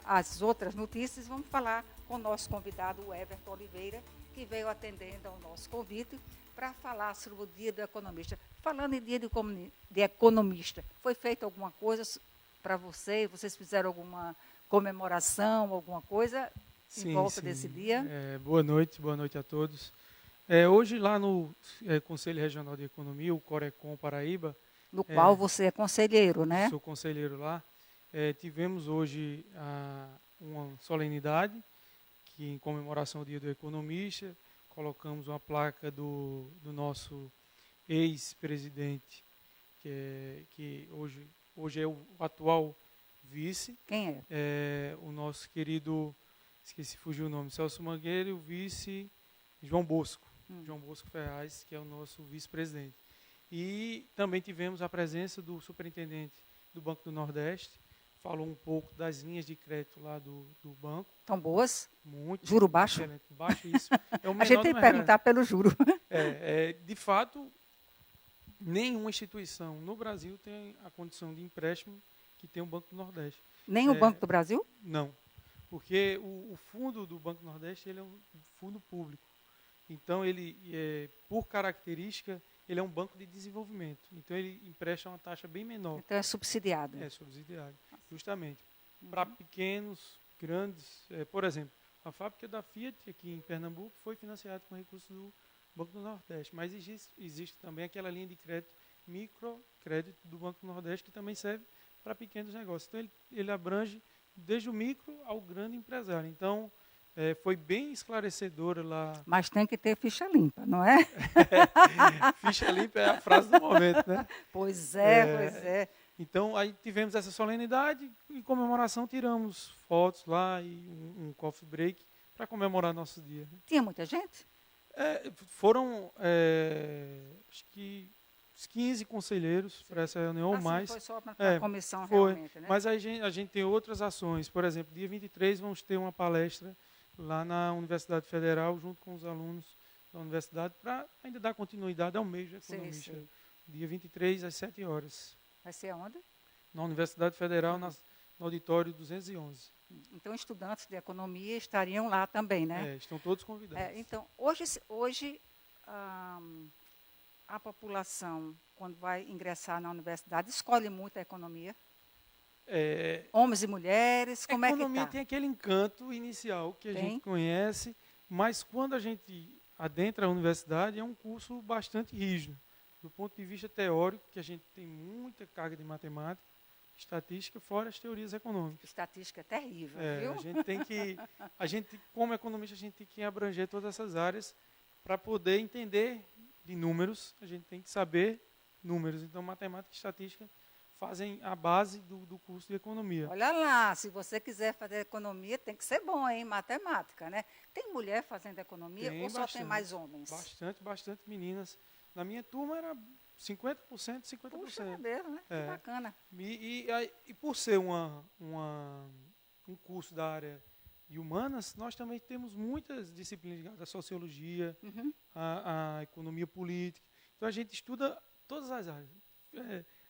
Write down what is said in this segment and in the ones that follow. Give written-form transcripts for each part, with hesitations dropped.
As outras notícias, vamos falar com o nosso convidado, o Everton Oliveira, que veio atendendo ao nosso convite para falar sobre o Dia do Economista. Falando em Dia de Economista, foi feita alguma coisa para você? Vocês fizeram alguma comemoração, alguma coisa em volta desse dia? Boa noite a todos. Hoje lá no Conselho Regional de Economia, o Corecon Paraíba, No qual você é conselheiro, né? sou conselheiro lá, tivemos hoje uma solenidade que em comemoração ao Dia do Economista, colocamos uma placa do nosso ex-presidente, que hoje é o atual vice. Quem é? O nosso querido, fugiu o nome, Celso Mangueira, e o vice João Bosco. João Bosco Ferraz, que é o nosso vice-presidente. E também tivemos a presença do superintendente do Banco do Nordeste, falou um pouco das linhas de crédito lá do banco. Estão boas? Muito. Juro baixo? Excelente, baixíssimo. É o A gente menor tem do que mercado. perguntar pelo juro. De fato, nenhuma instituição no Brasil tem a condição de empréstimo que tem o Banco do Nordeste. Nem o Banco do Brasil? Não, porque o fundo do Banco do Nordeste ele é um fundo público. Então, ele, por característica, ele é um banco de desenvolvimento. Então, ele empresta uma taxa bem menor. Então é subsidiado. É subsidiado, justamente. Para pequenos, grandes, por exemplo, a fábrica da Fiat aqui em Pernambuco foi financiada com recursos do Banco do Nordeste. Mas existe também aquela linha de crédito, microcrédito do Banco do Nordeste, que também serve para pequenos negócios. Então, ele abrange desde o micro ao grande empresário. Então, foi bem esclarecedora lá. Mas tem que ter ficha limpa, não é? Ficha limpa é a frase do momento, né? Pois é. Então, aí tivemos essa solenidade, em comemoração tiramos fotos lá e um coffee break para comemorar nosso dia. Tinha muita gente? Foram, acho que, uns 15 conselheiros para essa reunião ou mais. Foi só para a comissão foi. realmente, né? Mas a gente tem outras ações. Por exemplo, dia 23 vamos ter uma palestra lá na Universidade Federal, junto com os alunos da universidade, para ainda dar continuidade ao mês de economista. Sim. Dia 23, às 7 horas. Vai ser onde? Na Universidade Federal, no auditório 211. Então, estudantes de economia estariam lá também, né? Estão todos convidados. Então, hoje a população, quando vai ingressar na universidade, escolhe muito a economia? Homens e mulheres, como é que está? A economia tem aquele encanto inicial que a gente conhece, mas quando a gente adentra a universidade, é um curso bastante rígido. Do ponto de vista teórico, que a gente tem muita carga de matemática, estatística, fora as teorias econômicas. Estatística é terrível, viu? A gente, como economista, a gente tem que abranger todas essas áreas para poder entender de números, a gente tem que saber números. Então, matemática e estatística fazem a base do curso de economia. Olha lá, se você quiser fazer economia, tem que ser bom, hein? Matemática, né? Tem mulher fazendo economia ou só tem mais homens? Bastante meninas. Na minha turma era 50%, 50%. Puxa, é mesmo, né? Que bacana. E por ser um curso da área de humanas, nós também temos muitas disciplinas ligadas à sociologia, à economia política. Então, a gente estuda todas as áreas.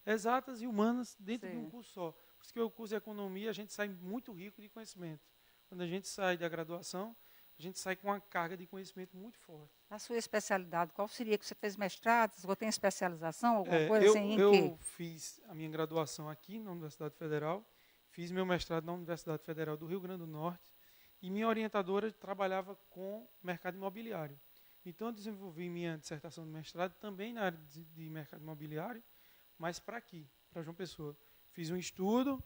Exatas e humanas dentro de um curso só. Por isso que o curso de economia, a gente sai muito rico de conhecimento. Quando a gente sai da graduação, a gente sai com uma carga de conhecimento muito forte. A sua especialidade, qual seria? Que você fez mestrado, você tem especialização, alguma coisa assim? Eu fiz a minha graduação aqui na Universidade Federal, fiz meu mestrado na Universidade Federal do Rio Grande do Norte, e minha orientadora trabalhava com mercado imobiliário. Então, eu desenvolvi minha dissertação de mestrado também na área de mercado imobiliário, mas para aqui, para João Pessoa. Fiz um estudo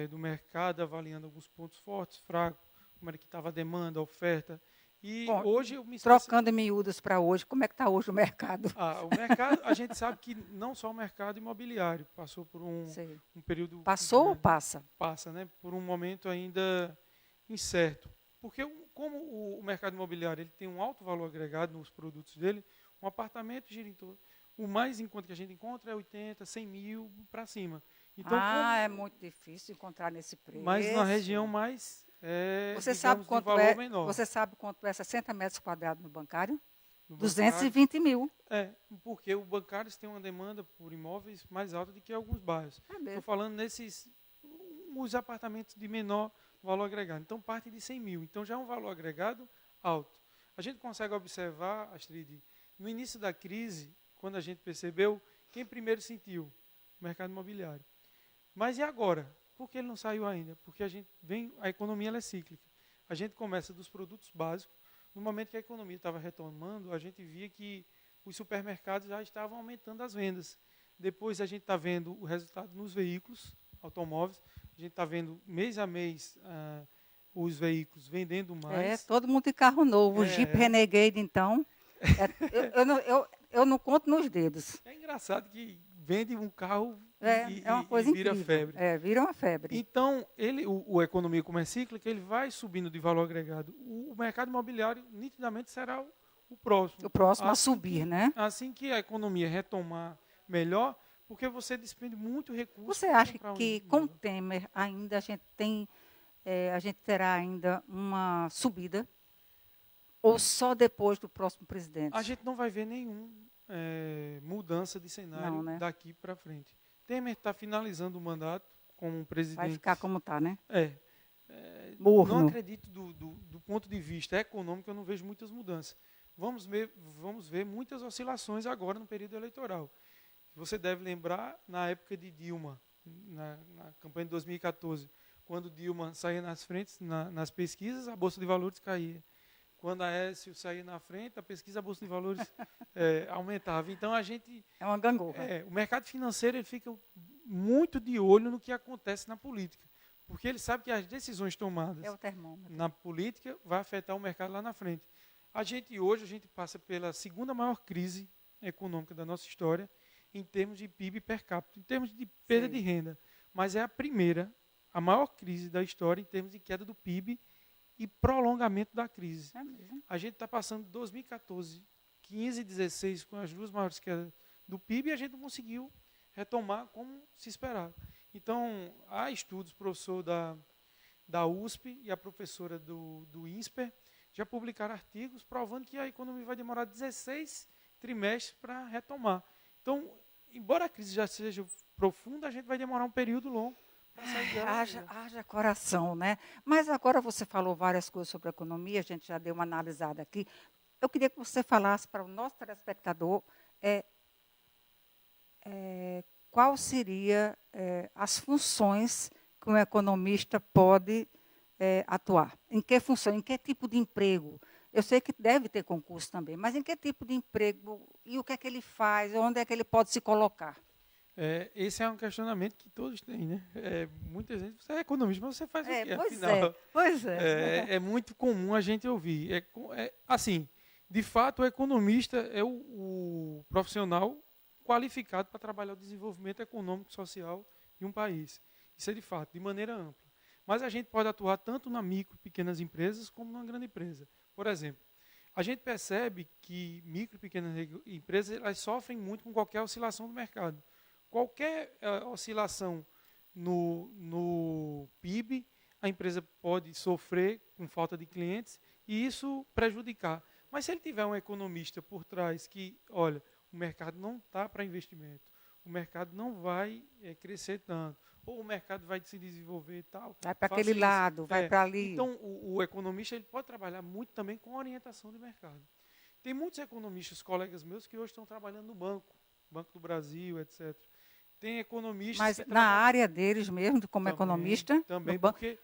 do mercado, avaliando alguns pontos fortes, fracos, como era que estava a demanda, a oferta. E bom, hoje eu me trocando em miúdos para hoje, como é que está hoje o mercado? O mercado, a gente sabe que não só o mercado imobiliário passou por um período... Passou ou passa? Passa, né? Por um momento ainda incerto. Porque como o mercado imobiliário ele tem um alto valor agregado nos produtos dele, um apartamento gira em torno... O mais em conta que a gente encontra é 80, 100 mil para cima. Então, é muito difícil encontrar nesse preço. Mas na região mais, você sabe quanto de valor menor. Você sabe quanto é 60 metros quadrados no bancário? No 220 mil. Porque o bancário tem uma demanda por imóveis mais alta do que alguns bairros. Estou falando nesses os apartamentos de menor valor agregado. Então, parte de 100 mil. Então, já é um valor agregado alto. A gente consegue observar, Astrid, no início da crise, quando a gente percebeu, quem primeiro sentiu? O mercado imobiliário. Mas e agora? Por que ele não saiu ainda? Porque a economia ela é cíclica. A gente começa dos produtos básicos. No momento que a economia estava retomando, a gente via que os supermercados já estavam aumentando as vendas. Depois a gente está vendo o resultado nos veículos automóveis. A gente está vendo mês a mês os veículos vendendo mais. Todo mundo de carro novo. O Jeep Renegade, então. Eu não conto nos dedos. É engraçado que vende um carro é uma coisa e vira incrível. febre. Vira uma febre. Então, a economia, como é cíclica, ele vai subindo de valor agregado. O mercado imobiliário, nitidamente, será o próximo. O próximo a subir, né? Assim que a economia retomar melhor, porque você despende muito recurso. Você acha que com o Temer ainda a gente terá ainda uma subida? Ou só depois do próximo presidente? A gente não vai ver nenhuma mudança de cenário não, né? daqui para frente. Temer está finalizando o mandato como presidente. Vai ficar como está, né? Não acredito do ponto de vista econômico, eu não vejo muitas mudanças. Vamos ver muitas oscilações agora no período eleitoral. Você deve lembrar, na época de Dilma, na campanha de 2014, quando Dilma saía nas frentes, nas pesquisas, a Bolsa de Valores caía. Quando a Aécio saía na frente, a pesquisa, a Bolsa de Valores aumentava. Então, a gente... É uma gangorra. O mercado financeiro ele fica muito de olho no que acontece na política. Porque ele sabe que as decisões tomadas na política vai afetar o mercado lá na frente. Hoje, a gente passa pela segunda maior crise econômica da nossa história, em termos de PIB per capita, em termos de perda de renda. Mas é a maior crise da história em termos de queda do PIB e prolongamento da crise. A gente está passando de 2014, 15 e 16 com as duas maiores quedas do PIB e a gente não conseguiu retomar como se esperava. Então, há estudos, o professor da USP e a professora do INSPER já publicaram artigos provando que a economia vai demorar 16 trimestres para retomar. Então, embora a crise já seja profunda, a gente vai demorar um período longo para sair dela. Haja coração, né? Mas agora você falou várias coisas sobre a economia, a gente já deu uma analisada aqui. Eu queria que você falasse para o nosso telespectador qual seria as funções que um economista pode atuar. Em que função, em que tipo de emprego? Eu sei que deve ter concurso também, mas em que tipo de emprego e o que é que ele faz, onde é que ele pode se colocar? Esse é um questionamento que todos têm, né? Muita gente, você é economista, mas você faz o quê? Pois é. É muito comum a gente ouvir. Assim, de fato, o economista é o profissional qualificado para trabalhar o desenvolvimento econômico e social de um país. Isso é de fato, de maneira ampla. Mas a gente pode atuar tanto na micro e pequenas empresas como na grande empresa. Por exemplo, a gente percebe que micro e pequenas empresas elas sofrem muito com qualquer oscilação do mercado. Qualquer oscilação no PIB, a empresa pode sofrer com falta de clientes e isso prejudicar. Mas se ele tiver um economista por trás que, olha, o mercado não está para investimento, o mercado não vai crescer tanto, ou o mercado vai se desenvolver e tal. Vai para aquele lado, vai para ali. Então, o economista ele pode trabalhar muito também com orientação de mercado. Tem muitos economistas, colegas meus, que hoje estão trabalhando no Banco do Brasil, etc. Tem economistas... Mas na área deles mesmo, como economista? Também, porque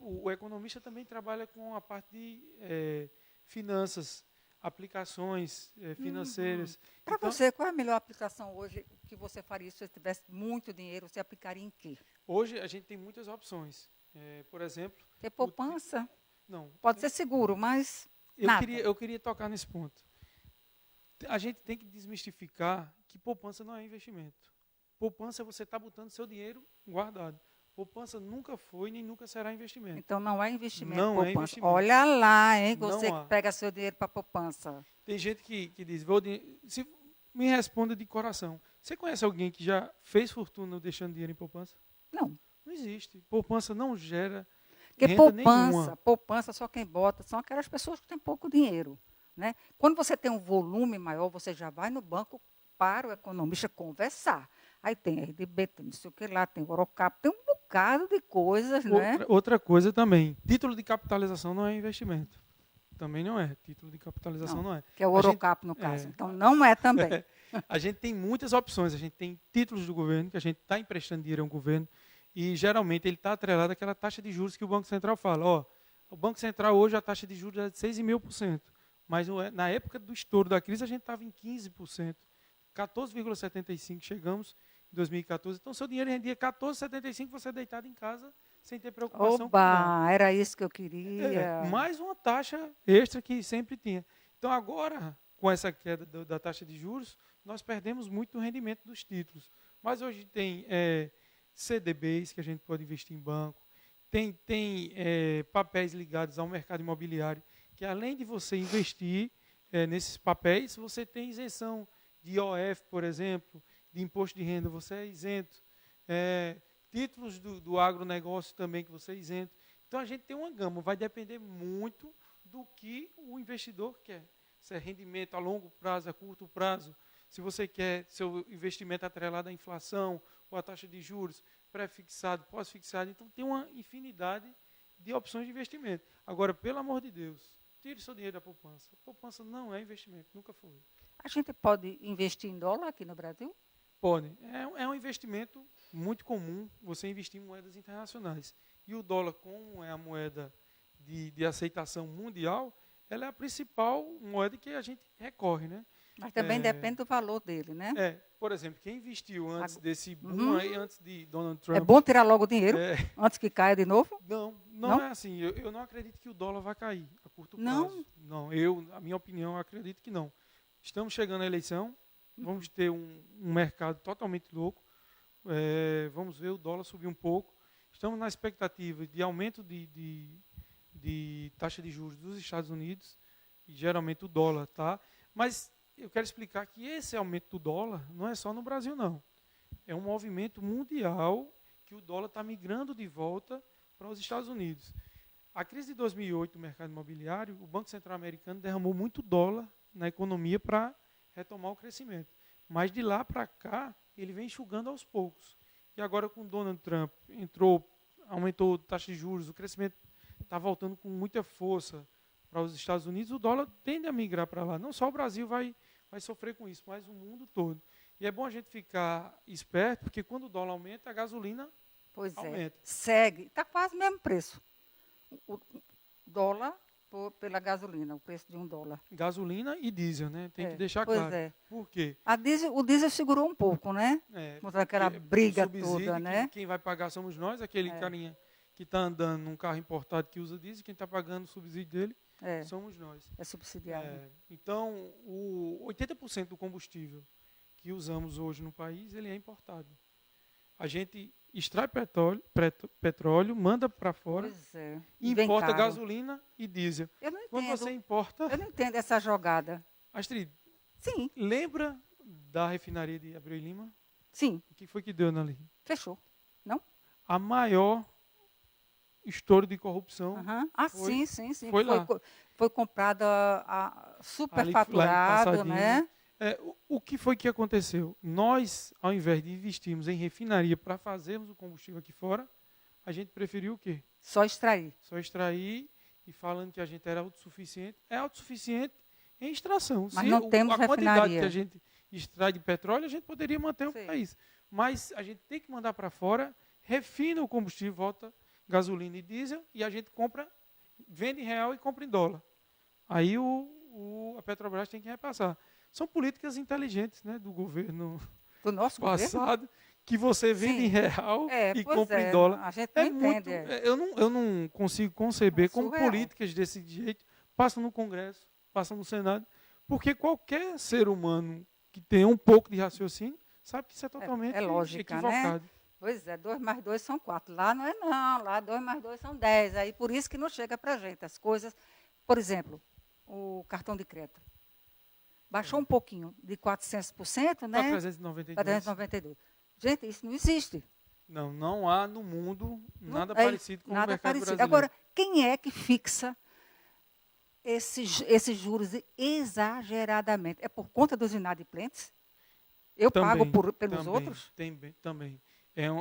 o economista também trabalha com a parte de finanças, aplicações financeiras. Para você, qual é a melhor aplicação hoje que você faria se você tivesse muito dinheiro? Você aplicaria em quê? Hoje a gente tem muitas opções. Por exemplo... Ter poupança? Não. Pode ser seguro, mas eu queria tocar nesse ponto. A gente tem que desmistificar que poupança não é investimento. Poupança você está botando seu dinheiro guardado. Poupança nunca foi nem nunca será investimento. Então não é investimento. Não poupança. É investimento. Olha lá, hein? Você que pega seu dinheiro para poupança. Tem gente que diz, me responda de coração. Você conhece alguém que já fez fortuna deixando dinheiro em poupança? Não. Não existe. Poupança não gera Porque renda nenhuma. Poupança só quem bota são aquelas pessoas que têm pouco dinheiro. Né? Quando você tem um volume maior, você já vai no banco para o economista conversar. Aí tem RDB, tem não sei o que lá, tem Orocap, tem um bocado de coisas, né? Outra coisa também, título de capitalização não é investimento. Também não é. Título de capitalização não é. Que é o A gente- Orocap, no caso. Então, não é também. A gente tem muitas opções. A gente tem títulos do governo, que a gente está emprestando dinheiro ao governo, e geralmente ele está atrelado àquela taxa de juros que o Banco Central fala. Ó, o Banco Central hoje a taxa de juros é de 6,5%. Mas na época do estouro da crise a gente estava em 15%. 14,75% chegamos em 2014. Então, seu dinheiro rendia 14,75%, você deitado em casa, sem ter preocupação com nada. Oba, era isso que eu queria. Mais uma taxa extra que sempre tinha. Então, agora, com essa queda da taxa de juros, nós perdemos muito do rendimento dos títulos. Mas hoje tem CDBs que a gente pode investir em banco, tem papéis ligados ao mercado imobiliário, que além de você investir nesses papéis, você tem isenção de IOF, por exemplo, de imposto de renda, você é isento. Títulos do agronegócio também que você é isento. Então, a gente tem uma gama, vai depender muito do que o investidor quer. Se é rendimento a longo prazo, a curto prazo, se você quer seu investimento atrelado à inflação, ou à taxa de juros, pré-fixado, pós-fixado. Então, tem uma infinidade de opções de investimento. Agora, pelo amor de Deus, tire seu dinheiro da poupança. A poupança não é investimento, nunca foi. A gente pode investir em dólar aqui no Brasil? Pode. É um investimento muito comum você investir em moedas internacionais. E o dólar, como é a moeda de aceitação mundial, ela é a principal moeda que a gente recorre, né? Mas também depende do valor dele, né? Por exemplo, quem investiu antes desse boom aí, antes de Donald Trump... É bom tirar logo o dinheiro antes que caia de novo? Não é assim. Eu não acredito que o dólar vai cair a curto prazo. Não, a minha opinião, eu acredito que não. Estamos chegando à eleição, vamos ter um mercado totalmente louco, vamos ver o dólar subir um pouco. Estamos na expectativa de aumento de taxa de juros dos Estados Unidos, e geralmente o dólar está. Mas eu quero explicar que esse aumento do dólar não é só no Brasil, não. É um movimento mundial que o dólar está migrando de volta para os Estados Unidos. A crise de 2008 do mercado imobiliário, o Banco Central americano derramou muito dólar na economia para retomar o crescimento. Mas de lá para cá, ele vem enxugando aos poucos. E agora com o Donald Trump aumentou a taxa de juros, o crescimento está voltando com muita força para os Estados Unidos, o dólar tende a migrar para lá. Não só o Brasil vai sofrer com isso, mas o mundo todo. E é bom a gente ficar esperto, porque quando o dólar aumenta, a gasolina aumenta. Segue, está quase o mesmo preço. O dólar pela gasolina, o preço de $1. Gasolina e diesel, né? Tem que deixar claro. Por quê? O diesel segurou um pouco, né? Contra aquela briga toda, né? Quem vai pagar somos nós, aquele carinha que está andando num carro importado que usa diesel, quem está pagando o subsídio dele somos nós. É subsidiado. Então, 80% do combustível que usamos hoje no país, ele é importado. A gente extrai petróleo, manda para fora, importa gasolina e diesel. Eu não entendo. Quando você importa... Eu não entendo essa jogada. Astrid, sim. Lembra da refinaria de Abreu e Lima? Sim. O que foi que deu ali? Fechou. Não? A maior estouro de corrupção. Sim. Foi lá. Foi comprada superfaturado, né? O que foi que aconteceu? Nós, ao invés de investirmos em refinaria para fazermos o combustível aqui fora, a gente preferiu o quê? Só extrair. Só extrair e falando que a gente era autossuficiente. É autossuficiente em extração. Mas não temos refinaria. A quantidade que a gente extrai de petróleo, a gente poderia manter o país. Mas a gente tem que mandar para fora, refina o combustível, volta gasolina e diesel, e a gente vende em real e compra em dólar. Aí a Petrobras tem que repassar. São políticas inteligentes, né, do governo do nosso passado, que você vende em real e compra em dólar. A gente não entende. Eu não consigo conceber como políticas desse jeito passam no Congresso, passam no Senado, porque qualquer ser humano que tenha um pouco de raciocínio sabe que isso é totalmente lógica, equivocado. Né? Pois é, 2 mais 2 são 4. Lá não é não, lá 2 mais 2 são 10. Aí por isso que não chega para a gente as coisas. Por exemplo, o cartão de crédito. Baixou um pouquinho, de 400%, né? Para 392. 392. Gente, isso não existe. Não há no mundo nada parecido com o mercado brasileiro. Agora, quem é que fixa esses juros exageradamente? É por conta dos inadimplentes? Eu pago Também, pelos também, outros? também.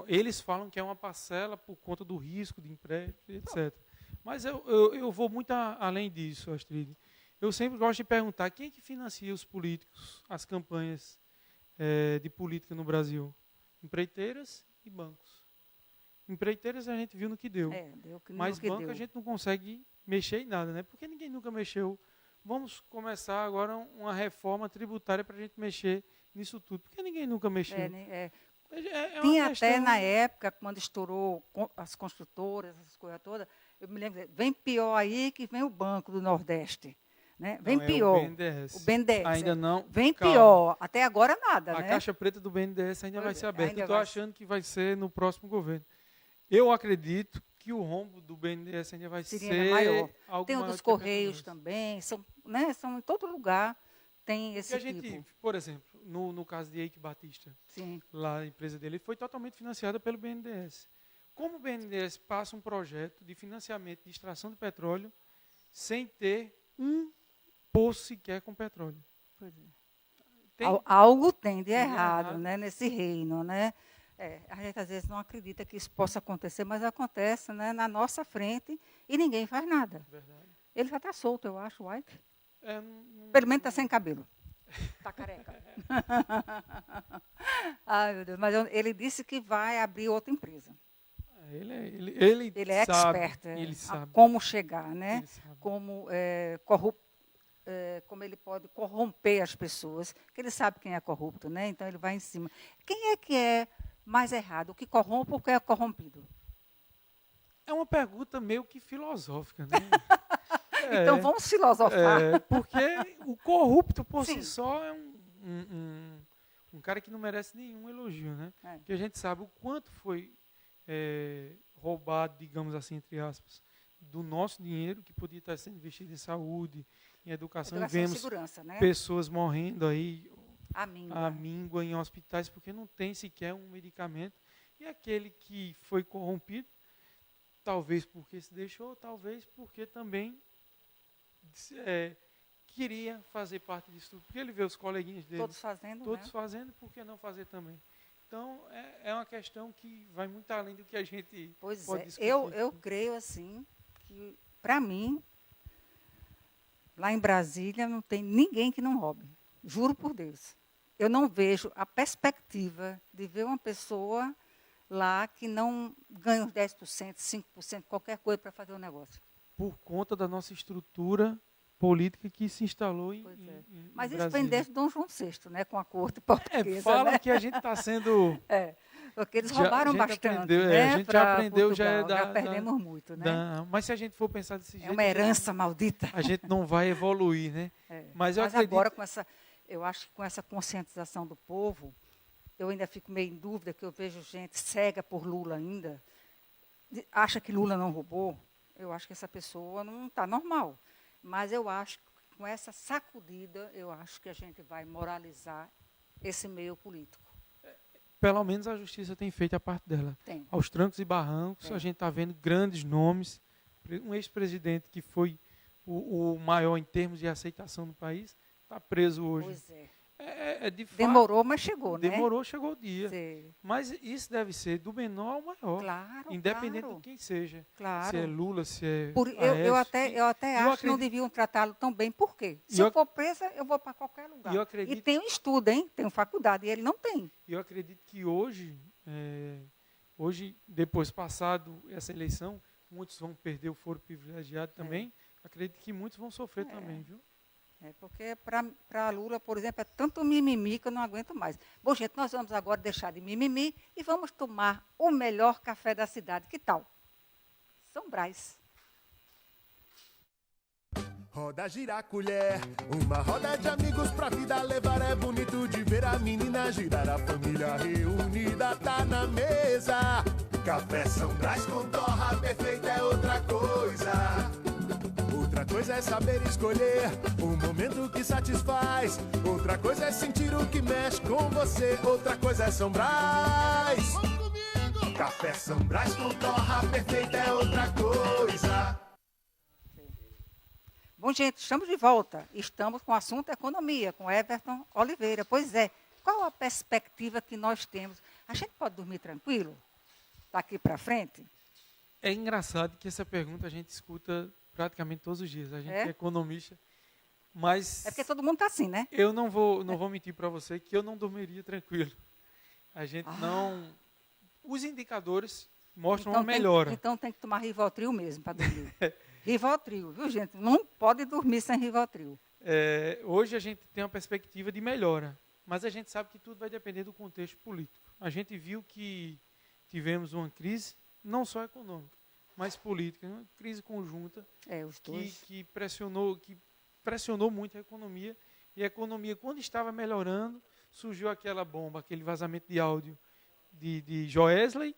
Eles falam que é uma parcela por conta do risco de empréstimo, etc. Mas eu vou muito além disso, Astrid. Eu sempre gosto de perguntar quem é que financia os políticos, as campanhas de política no Brasil? Empreiteiras e bancos. Empreiteiras a gente viu no que deu. Deu Mas no que banco deu. a gente não consegue mexer em nada, né? Porque ninguém nunca mexeu. Vamos começar agora uma reforma tributária para a gente mexer nisso tudo. Porque ninguém nunca mexeu. Tinha até na época, quando estourou as construtoras, essas coisas todas, eu me lembro, vem pior aí que vem o Banco do Nordeste. Né? Vem não, pior. O BNDES. Ainda não. Vem calma. pior. Até agora nada, A né? caixa preta do BNDES ainda vai ser aberta. Eu estou vai achando que vai ser no próximo governo. Eu acredito que o rombo do BNDES ainda vai ser maior. algo Tem o maior dos do que a Correios Petrobras. também. São em todo lugar. Tem esse Porque a gente, por exemplo, no caso de Eike Batista, Sim. lá a empresa dele foi totalmente financiada pelo BNDES. Como o BNDES passa um projeto de financiamento de extração de petróleo sem ter um poço sequer com petróleo? Pois é. Algo tem de errado, né, nesse reino, né? A gente às vezes não acredita que isso possa acontecer, mas acontece, né, na nossa frente e ninguém faz nada. Verdade. Ele já está solto, eu acho, o Ike. Não, Pelo menos está sem cabelo. Está careca. Ai, meu Deus. Mas ele disse que vai abrir outra empresa. Ele é sabe, expert ele sabe. Como chegar, né? Como ele pode corromper as pessoas, que ele sabe quem é corrupto, né? Então ele vai em cima. Quem é que é mais errado, o que corrompe ou o que é corrompido? É uma pergunta meio que filosófica, né? Então vamos filosofar. Porque o corrupto por Sim. si só é um cara que não merece nenhum elogio, né? Porque a gente sabe o quanto foi roubado, digamos assim, entre aspas, do nosso dinheiro, que podia estar sendo investido em saúde, em educação e vemos segurança, né? pessoas morrendo aí à míngua em hospitais porque não tem sequer um medicamento. E aquele que foi corrompido, talvez porque se deixou, talvez porque também queria fazer parte disso tudo. Porque ele vê os coleguinhas dele todos fazendo, por que não fazer também? Então, é uma questão que vai muito além do que a gente pode discutir. Eu creio, assim, que, para mim, lá em Brasília, não tem ninguém que não roube. Juro por Deus. Eu não vejo a perspectiva de ver uma pessoa lá que não ganha uns 10%, 5%, qualquer coisa para fazer o negócio. Por conta da nossa estrutura política que se instalou em Mas Brasília. isso vem desde Dom João VI, né, com a corte portuguesa. Falam né? que a gente está sendo... porque eles roubaram bastante. A gente já aprendeu, já perdemos muito. Né? Mas se a gente for pensar desse jeito... É uma herança maldita. A gente não vai evoluir, né? Mas agora, eu acho que com essa conscientização do povo, eu ainda fico meio em dúvida, que eu vejo gente cega por Lula ainda, acha que Lula não roubou. Eu acho que essa pessoa não está normal. Mas eu acho que com essa sacudida, eu acho que a gente vai moralizar esse meio político. Pelo menos a justiça tem feito a parte dela. Tem. Aos trancos e barrancos, a gente está vendo grandes nomes. Um ex-presidente que foi o maior em termos de aceitação no país, está preso hoje. Pois é. De fato, demorou, mas chegou, né? Demorou, chegou o dia. Sim. Mas isso deve ser do menor ao maior. Claro, independente de quem seja. Claro. Se é Lula, se é eu até acho que não deviam tratá-lo tão bem. Por quê? Se eu for presa, eu vou para qualquer lugar. E tem um estudo, hein? Tem faculdade, e ele não tem. E eu acredito que hoje, depois passado essa eleição, muitos vão perder o foro privilegiado também. Acredito que muitos vão sofrer também, viu? Porque para Lula, por exemplo, é tanto mimimi que eu não aguento mais. Bom, gente, nós vamos agora deixar de mimimi e vamos tomar o melhor café da cidade. Que tal? São Brás. Roda, gira a colher, uma roda de amigos pra vida levar. É bonito de ver a menina girar, a família reunida tá na mesa. Café São Brás com torra perfeita é outra coisa. Outra coisa é saber escolher o momento que satisfaz. Outra coisa é sentir o que mexe com você. Outra coisa é São Brás. Vamos comigo! Café São Brás com torra perfeita é outra coisa. Bom, gente, estamos de volta. Estamos com o assunto economia, com Everton Oliveira. Pois é, qual a perspectiva que nós temos? A gente pode dormir tranquilo daqui para frente? É engraçado que essa pergunta a gente escuta praticamente todos os dias. A gente é economista, mas É porque todo mundo está assim, né? eu não vou mentir para você que eu não dormiria tranquilo. A gente não... Os indicadores mostram uma melhora. Então tem que tomar Rivotril mesmo para dormir. Rivotril, viu, gente? Não pode dormir sem Rivotril. Hoje a gente tem uma perspectiva de melhora, mas a gente sabe que tudo vai depender do contexto político. A gente viu que tivemos uma crise, não só econômica, mas política, uma crise conjunta Os dois. que pressionou muito a economia. E a economia, quando estava melhorando, surgiu aquela bomba, aquele vazamento de áudio de Joesley.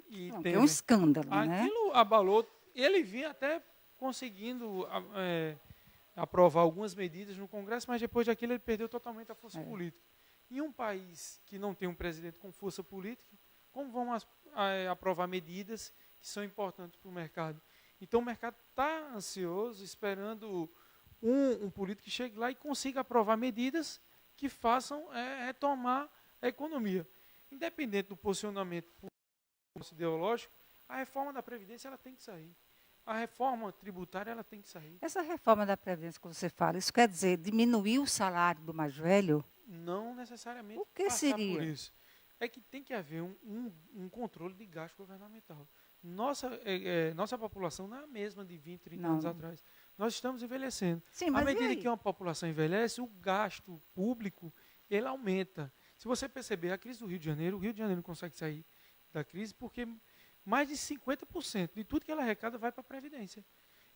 E É um escândalo, né? Aquilo abalou. Ele vinha até conseguindo aprovar algumas medidas no Congresso, mas depois daquilo ele perdeu totalmente a força política. Em um país que não tem um presidente com força política, como vão aprovar medidas que são importantes para o mercado? Então o mercado está ansioso, esperando um político que chegue lá e consiga aprovar medidas que façam retomar a economia. Independente do posicionamento ideológico, a reforma da Previdência ela tem que sair. A reforma tributária ela tem que sair. Essa reforma da Previdência que você fala, isso quer dizer diminuir o salário do mais velho? Não necessariamente O que passar seria? por isso. É que tem que haver um controle de gasto governamental. Nossa população não é a mesma de 20, 30 anos atrás. Nós estamos envelhecendo. Sim, mas à medida que uma população envelhece, o gasto público ele aumenta. Se você perceber, a crise do Rio de Janeiro, o Rio de Janeiro não consegue sair da crise porque mais de 50% de tudo que ela arrecada vai para a Previdência.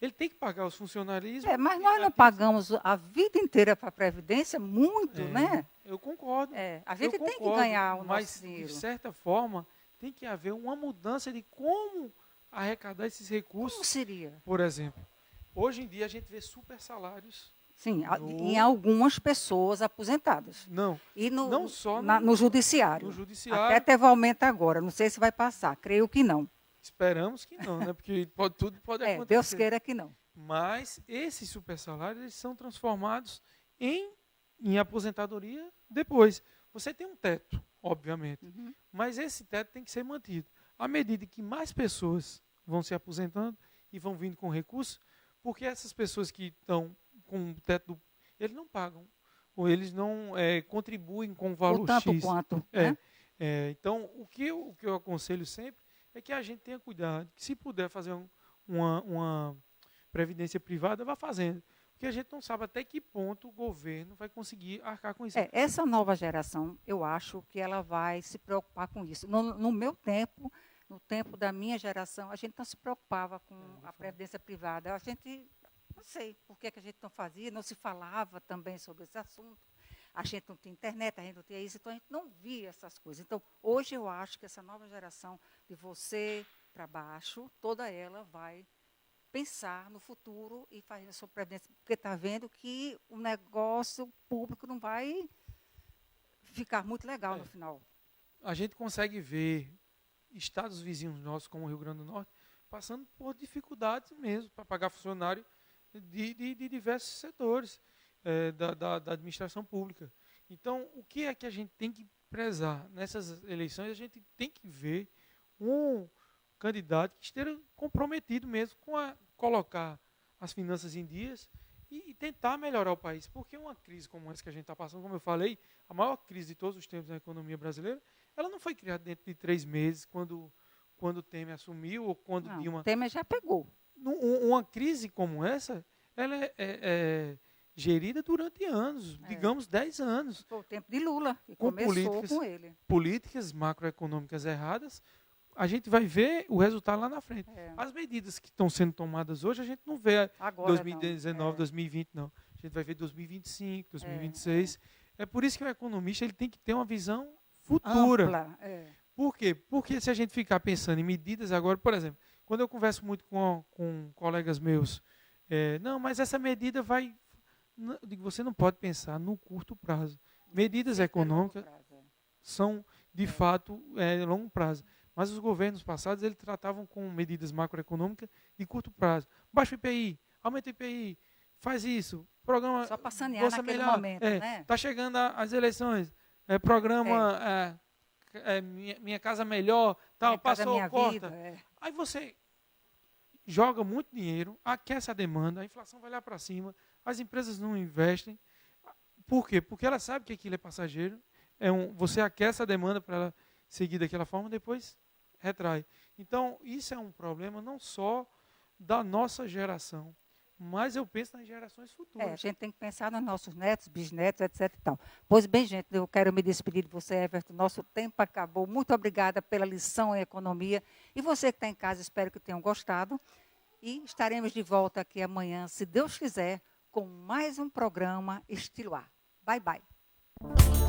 Ele tem que pagar os funcionalismos. Mas nós não pagamos a vida inteira para a Previdência, muito, né? Eu concordo. A gente tem que ganhar o nosso dinheiro. Mas, de certa forma, tem que haver uma mudança de como arrecadar esses recursos. Como seria? Por exemplo, hoje em dia a gente vê super salários. Sim, em algumas pessoas aposentadas. Não, E não só no judiciário. No judiciário. Até teve aumento agora, não sei se vai passar, creio que não. Esperamos que não, né? Porque tudo pode acontecer. Deus queira que não. Mas esses super salários eles são transformados em aposentadoria depois. Você tem um teto, obviamente, mas esse teto tem que ser mantido. À medida que mais pessoas vão se aposentando e vão vindo com recursos, porque essas pessoas que estão com o teto, eles não pagam, ou eles não contribuem com o valor tanto X. Quanto, né? Então, o que eu aconselho sempre é que a gente tenha cuidado, que se puder fazer uma previdência privada, vá fazendo. Porque a gente não sabe até que ponto o governo vai conseguir arcar com isso. Essa nova geração, eu acho que ela vai se preocupar com isso. No meu tempo, no tempo da minha geração, a gente não se preocupava com a previdência privada. A gente, não sei por que a gente não fazia, não se falava também sobre esse assunto. A gente não tinha internet, a gente não tinha isso, então a gente não via essas coisas. Então, hoje eu acho que essa nova geração, de você para baixo, toda ela vai pensar no futuro e fazer a sua previdência, porque está vendo que o negócio público não vai ficar muito legal no final. A gente consegue ver estados vizinhos nossos, como o Rio Grande do Norte, passando por dificuldades mesmo para pagar funcionário de diversos setores da administração pública. Então, o que é que a gente tem que prezar? Nessas eleições, a gente tem que ver um candidato que esteja comprometido mesmo com colocar as finanças em dias e tentar melhorar o país. Porque uma crise como essa que a gente está passando, como eu falei, a maior crise de todos os tempos na economia brasileira, ela não foi criada dentro de 3 meses, quando Temer assumiu ou quando Dilma... Temer já pegou. Uma crise como essa, ela é gerida durante anos, digamos 10 anos. Foi o tempo de Lula, que com começou com ele. Políticas macroeconômicas erradas, a gente vai ver o resultado lá na frente. As medidas que estão sendo tomadas hoje, a gente não vê agora, 2019, 2020, não. A gente vai ver 2025, 2026. É por isso que o economista ele tem que ter uma visão futura. Ampla, Por quê? Porque se a gente ficar pensando em medidas agora, por exemplo, quando eu converso muito com colegas meus, não, mas essa medida vai... Eu digo, você não pode pensar no curto prazo. Medidas econômicas são, de fato, longo prazo. Mas os governos passados, eles tratavam com medidas macroeconômicas de curto prazo. Baixa o IPI, aumenta o IPI, faz isso, programa... Só para sanear naquele momento, né? Está chegando as eleições, programa Minha Casa Melhor, tal, Minha Casa passou, Minha corta. Vida, Aí você joga muito dinheiro, aquece a demanda, a inflação vai lá para cima, as empresas não investem. Por quê? Porque ela sabe que aquilo é passageiro. Você aquece a demanda para ela seguir daquela forma, depois retrai. Então, isso é um problema não só da nossa geração, mas eu penso nas gerações futuras. a gente tem que pensar nos nossos netos, bisnetos, etc. E tal. Pois bem, gente, eu quero me despedir de você, Everton. Nosso tempo acabou. Muito obrigada pela lição em economia. E você que está em casa, espero que tenham gostado. E estaremos de volta aqui amanhã, se Deus quiser, com mais um programa Estilo A. Bye, bye.